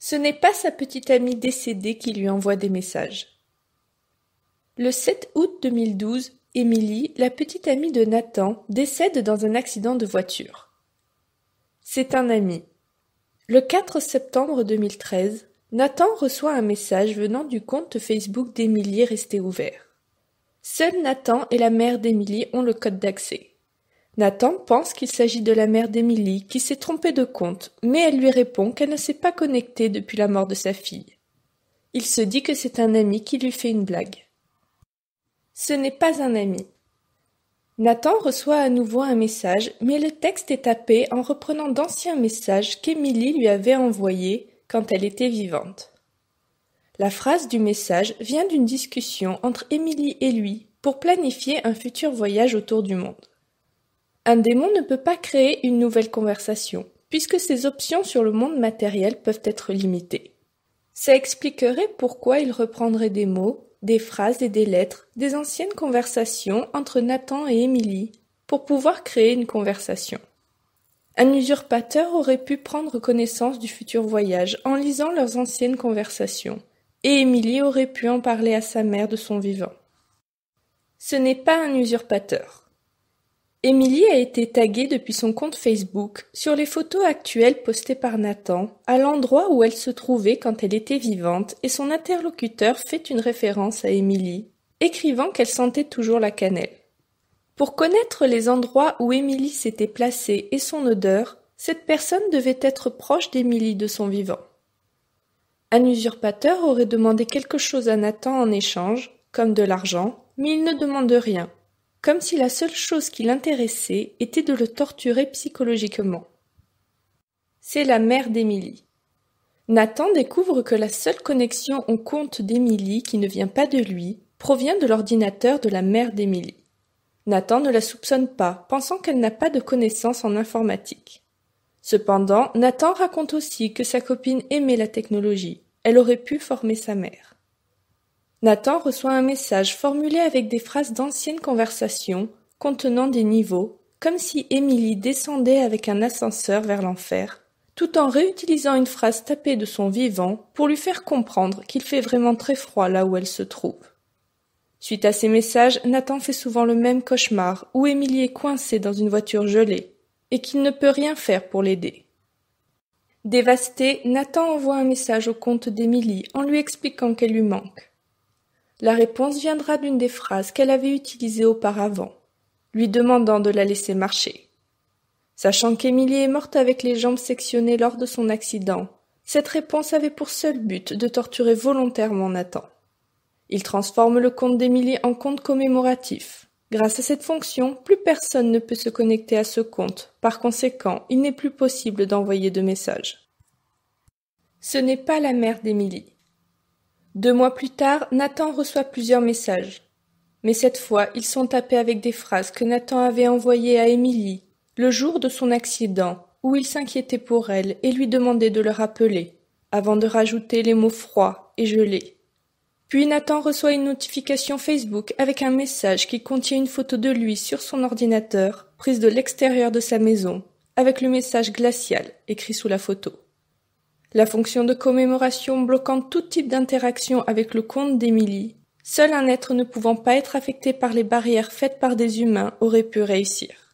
Ce n'est pas sa petite amie décédée qui lui envoie des messages. Le 7 août 2012, Émilie, la petite amie de Nathan, décède dans un accident de voiture. C'est un ami. Le 4 septembre 2013, Nathan reçoit un message venant du compte Facebook d'Émilie resté ouvert. Seul Nathan et la mère d'Émilie ont le code d'accès. Nathan pense qu'il s'agit de la mère d'Émilie qui s'est trompée de compte, mais elle lui répond qu'elle ne s'est pas connectée depuis la mort de sa fille. Il se dit que c'est un ami qui lui fait une blague. Ce n'est pas un ami. Nathan reçoit à nouveau un message, mais le texte est tapé en reprenant d'anciens messages qu'Émilie lui avait envoyés quand elle était vivante. La phrase du message vient d'une discussion entre Émilie et lui pour planifier un futur voyage autour du monde. Un démon ne peut pas créer une nouvelle conversation, puisque ses options sur le monde matériel peuvent être limitées. Ça expliquerait pourquoi il reprendrait des mots, des phrases et des lettres des anciennes conversations entre Nathan et Émilie pour pouvoir créer une conversation. Un usurpateur aurait pu prendre connaissance du futur voyage en lisant leurs anciennes conversations, et Émilie aurait pu en parler à sa mère de son vivant. Ce n'est pas un usurpateur. Émilie a été taguée depuis son compte Facebook sur les photos actuelles postées par Nathan à l'endroit où elle se trouvait quand elle était vivante et son interlocuteur fait une référence à Émilie, écrivant qu'elle sentait toujours la cannelle. Pour connaître les endroits où Émilie s'était placée et son odeur, cette personne devait être proche d'Émilie de son vivant. Un usurpateur aurait demandé quelque chose à Nathan en échange, comme de l'argent, mais il ne demande rien. Comme si la seule chose qui l'intéressait était de le torturer psychologiquement. C'est la mère d'Émilie. Nathan découvre que la seule connexion au compte d'Émilie qui ne vient pas de lui provient de l'ordinateur de la mère d'Émilie. Nathan ne la soupçonne pas, pensant qu'elle n'a pas de connaissances en informatique. Cependant, Nathan raconte aussi que sa copine aimait la technologie. Elle aurait pu former sa mère. Nathan reçoit un message formulé avec des phrases d'anciennes conversations contenant des niveaux, comme si Émilie descendait avec un ascenseur vers l'enfer, tout en réutilisant une phrase tapée de son vivant pour lui faire comprendre qu'il fait vraiment très froid là où elle se trouve. Suite à ces messages, Nathan fait souvent le même cauchemar où Émilie est coincée dans une voiture gelée et qu'il ne peut rien faire pour l'aider. Dévasté, Nathan envoie un message au compte d'Émilie en lui expliquant qu'elle lui manque. La réponse viendra d'une des phrases qu'elle avait utilisées auparavant, lui demandant de la laisser marcher. Sachant qu'Émilie est morte avec les jambes sectionnées lors de son accident, cette réponse avait pour seul but de torturer volontairement Nathan. Il transforme le compte d'Émilie en compte commémoratif. Grâce à cette fonction, plus personne ne peut se connecter à ce compte. Par conséquent, il n'est plus possible d'envoyer de messages. Ce n'est pas la mère d'Émilie. 2 mois plus tard, Nathan reçoit plusieurs messages. Mais cette fois, ils sont tapés avec des phrases que Nathan avait envoyées à Émilie le jour de son accident, où il s'inquiétait pour elle et lui demandait de le rappeler, avant de rajouter les mots froids et gelés. Puis Nathan reçoit une notification Facebook avec un message qui contient une photo de lui sur son ordinateur, prise de l'extérieur de sa maison, avec le message glacial écrit sous la photo. La fonction de commémoration bloquant tout type d'interaction avec le compte d'Émilie, seul un être ne pouvant pas être affecté par les barrières faites par des humains aurait pu réussir.